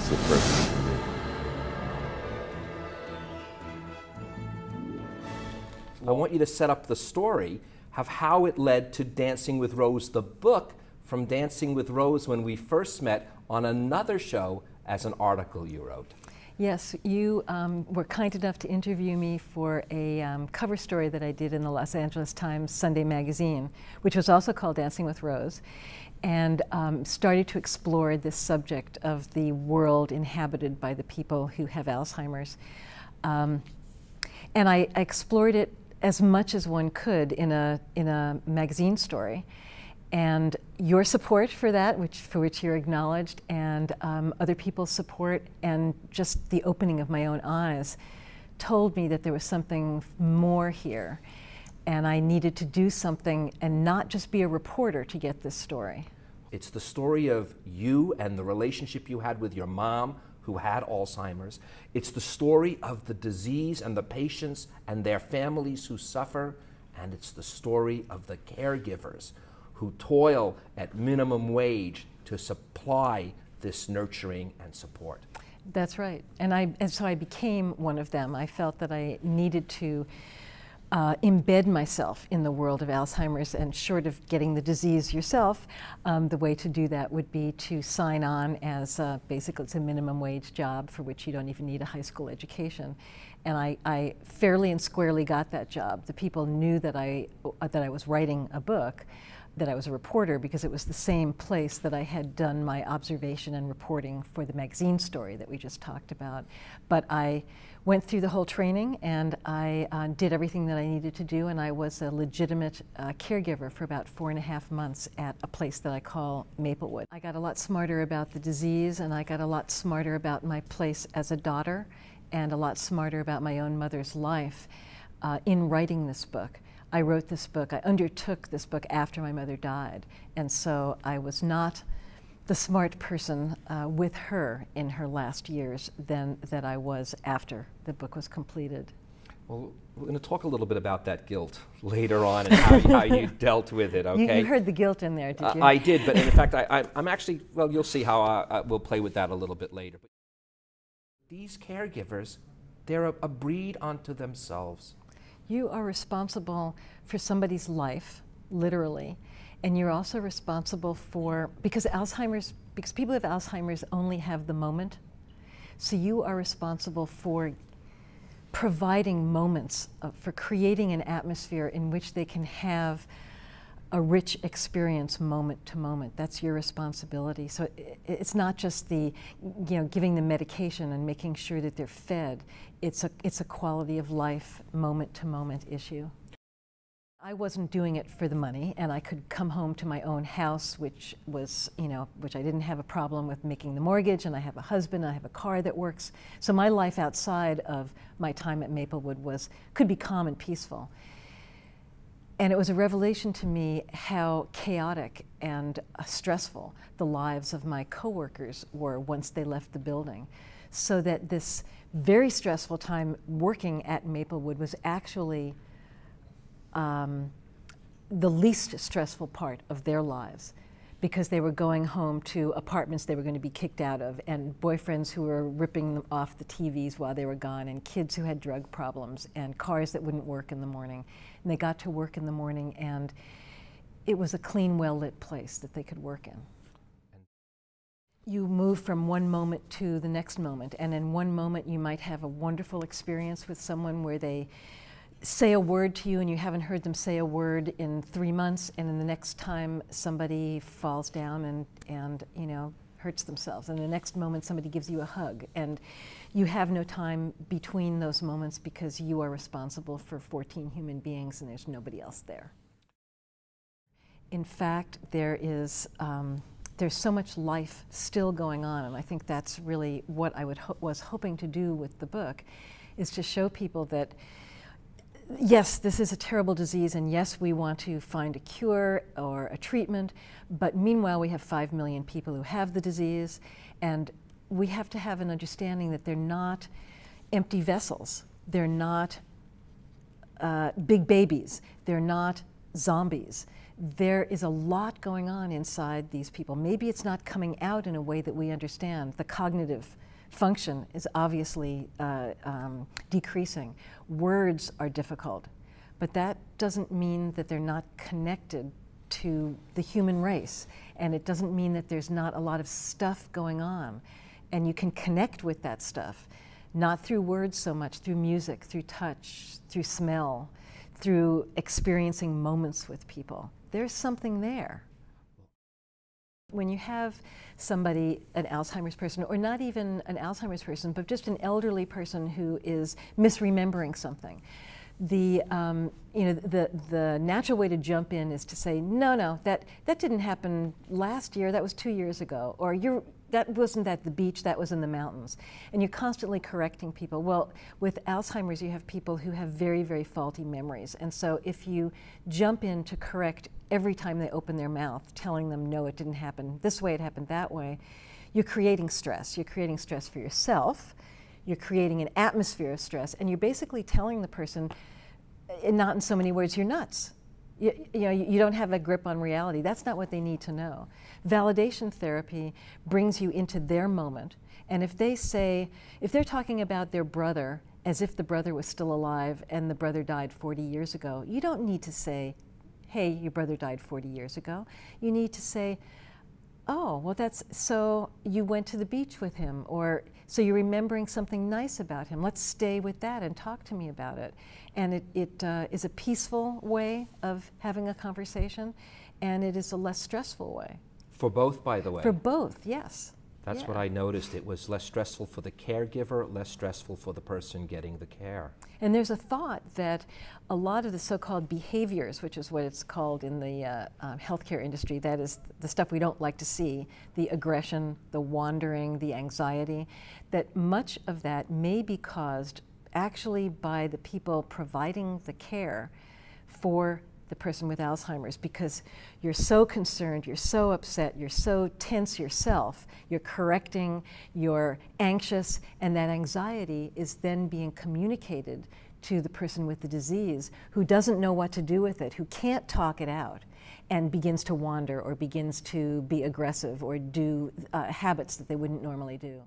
the person for me. I want you to set up the story of how it led to Dancing with Rose, the book, from Dancing with Rose when we first met on another show as an article you wrote. Yes, you were kind enough to interview me for a cover story that I did in the Los Angeles Times Sunday magazine, which was also called Dancing with Rose, and started to explore this subject of the world inhabited by the people who have Alzheimer's. And I explored it as much as one could in a magazine story. And your support for that, for which you're acknowledged, and other people's support, and just the opening of my own eyes, told me that there was something more here. And I needed to do something and not just be a reporter to get this story. It's the story of you and the relationship you had with your mom, who had Alzheimer's. It's the story of the disease and the patients and their families who suffer. And it's the story of the caregivers who toil at minimum wage to supply this nurturing and support. That's right. And so I became one of them. I felt that I needed to embed myself in the world of Alzheimer's, and short of getting the disease yourself, the way to do that would be to sign on as basically it's a minimum wage job for which you don't even need a high school education. And I fairly and squarely got that job. The people knew that I was writing a book, that I was a reporter, because it was the same place that I had done my observation and reporting for the magazine story that we just talked about. But I went through the whole training, and I did everything that I needed to do, and I was a legitimate caregiver for about 4.5 months at a place that I call Maplewood. I got a lot smarter about the disease, and I got a lot smarter about my place as a daughter, and a lot smarter about my own mother's life in writing this book. I wrote this book, I undertook this book after my mother died, and so I was not the smart person with her in her last years than that I was after the book was completed. Well, we're going to talk a little bit about that guilt later on and how you dealt with it, okay? You heard the guilt in there, did you? I did, but in fact, I'm actually, well, you'll see how we'll play with that a little bit later. But these caregivers, they're a breed unto themselves. You are responsible for somebody's life, literally, and you're also responsible for, because people with Alzheimer's only have the moment, so you are responsible for providing moments, for creating an atmosphere in which they can have a rich experience moment to moment. That's your responsibility. So it's not just the, giving them medication and making sure that they're fed. It's a quality of life, moment to moment issue. I wasn't doing it for the money, and I could come home to my own house, which was, which I didn't have a problem with making the mortgage, and I have a husband, I have a car that works. So my life outside of my time at Maplewood could be calm and peaceful. And it was a revelation to me how chaotic and stressful the lives of my coworkers were once they left the building. So that this very stressful time working at Maplewood was actually the least stressful part of their lives, because they were going home to apartments they were going to be kicked out of, and boyfriends who were ripping them off the TVs while they were gone, and kids who had drug problems, and cars that wouldn't work in the morning. And they got to work in the morning, and it was a clean, well-lit place that they could work in. You move from one moment to the next moment, and in one moment you might have a wonderful experience with someone where they say a word to you and you haven't heard them say a word in 3 months, and then the next time somebody falls down and hurts themselves, and the next moment somebody gives you a hug, and you have no time between those moments because you are responsible for 14 human beings and there's nobody else there. In fact, there's so much life still going on, and I think that's really what I was hoping to do with the book, is to show people that yes, this is a terrible disease, and yes, we want to find a cure or a treatment, but meanwhile we have 5 million people who have the disease, and we have to have an understanding that they're not empty vessels, they're not big babies, they're not zombies. there is a lot going on inside these people. Maybe it's not coming out in a way that we understand. The cognitive function is obviously decreasing. Words are difficult, but that doesn't mean that they're not connected to the human race, and it doesn't mean that there's not a lot of stuff going on, and you can connect with that stuff, not through words so much, through music, through touch, through smell, through experiencing moments with people. There's something there. When you have somebody, an Alzheimer's person, or not even an Alzheimer's person, but just an elderly person who is misremembering something, the natural way to jump in is to say, no, that didn't happen last year, that was 2 years ago, or that wasn't at the beach, that was in the mountains. And you're constantly correcting people. Well, with Alzheimer's, you have people who have very, very faulty memories. And so if you jump in to correct every time they open their mouth, telling them, no, it didn't happen this way, it happened that way, you're creating stress. You're creating stress for yourself. You're creating an atmosphere of stress, and you're basically telling the person, not in so many words, you're nuts. You don't have a grip on reality. That's not what they need to know. Validation therapy brings you into their moment, and if they're talking about their brother as if the brother was still alive and the brother died 40 years ago, you don't need to say, hey, your brother died 40 years ago. You need to say, oh, well, so you went to the beach with him, or so you're remembering something nice about him. Let's stay with that and talk to me about it. And it is a peaceful way of having a conversation, and it is a less stressful way. For both, by the way. For both, yes. That's what I noticed. It was less stressful for the caregiver, less stressful for the person getting the care. And there's a thought that a lot of the so-called behaviors, which is what it's called in the healthcare industry, that is the stuff we don't like to see, the aggression, the wandering, the anxiety, that much of that may be caused actually by the people providing the care for the person with Alzheimer's, because you're so concerned, you're so upset, you're so tense yourself, you're correcting, you're anxious, and that anxiety is then being communicated to the person with the disease who doesn't know what to do with it, who can't talk it out, and begins to wander or begins to be aggressive or do habits that they wouldn't normally do.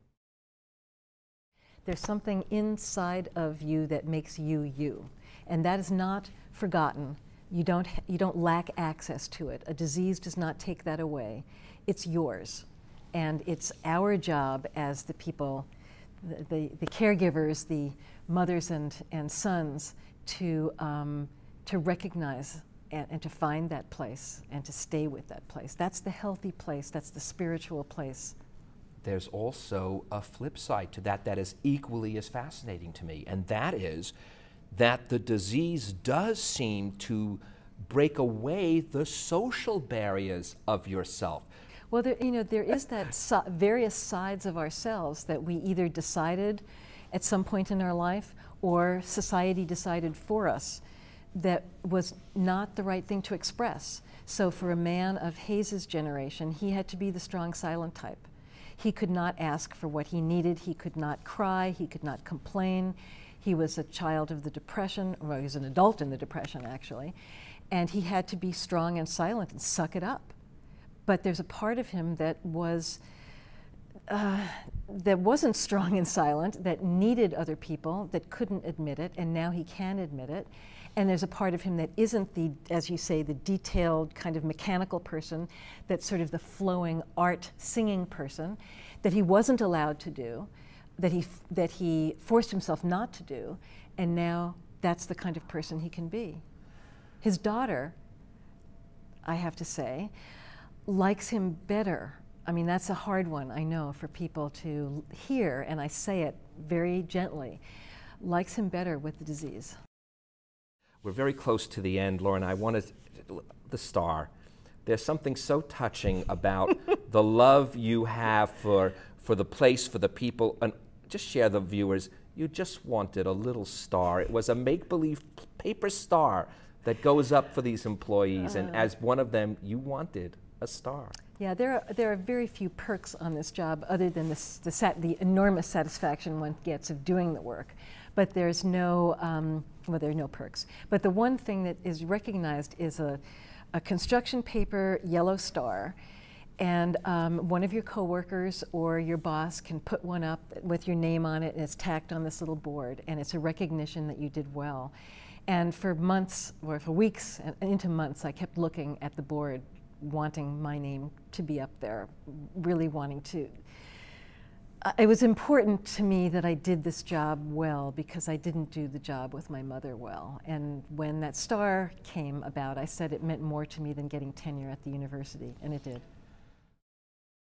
There's something inside of you that makes you you, and that is not forgotten. You don't lack access to it. A disease does not take that away. It's yours. And it's our job as the people, the caregivers, the mothers and sons, to recognize and to find that place and to stay with that place. That's the healthy place. That's the spiritual place. There's also a flip side to that that is equally as fascinating to me, and that is that the disease does seem to break away the social barriers of yourself. Well, there is that various sides of ourselves that we either decided at some point in our life or society decided for us that was not the right thing to express. So for a man of Hayes's generation, he had to be the strong silent type. He could not ask for what he needed. He could not cry. He could not complain. He was a child of the Depression, or he was an adult in the Depression, actually, and he had to be strong and silent and suck it up. But there's a part of him that wasn't strong and silent, that needed other people, that couldn't admit it, and now he can admit it. And there's a part of him that isn't the, as you say, the detailed kind of mechanical person, that's sort of the flowing art singing person, that he wasn't allowed to do, that he forced himself not to do, and now that's the kind of person he can be. His daughter, I have to say, likes him better. I mean, that's a hard one, I know, for people to hear, and I say it very gently, likes him better with the disease. We're very close to the end, Lauren. I wanted the star. There's something so touching about the love you have for the place, for the people, and just share the viewers. You just wanted a little star. It was a make-believe paper star that goes up for these employees, and as one of them, you wanted a star. Yeah, there are very few perks on this job other than the enormous satisfaction one gets of doing the work. But there's no, well, there are no perks. But the one thing that is recognized is a a construction paper yellow star, and one of your coworkers or your boss can put one up with your name on it, and it's tacked on this little board, and it's a recognition that you did well. And for months, or for weeks and into months, I kept looking at the board, wanting my name to be up there, really wanting to. It was important to me that I did this job well, because I didn't do the job with my mother well. And when that star came about, I said it meant more to me than getting tenure at the university, and it did.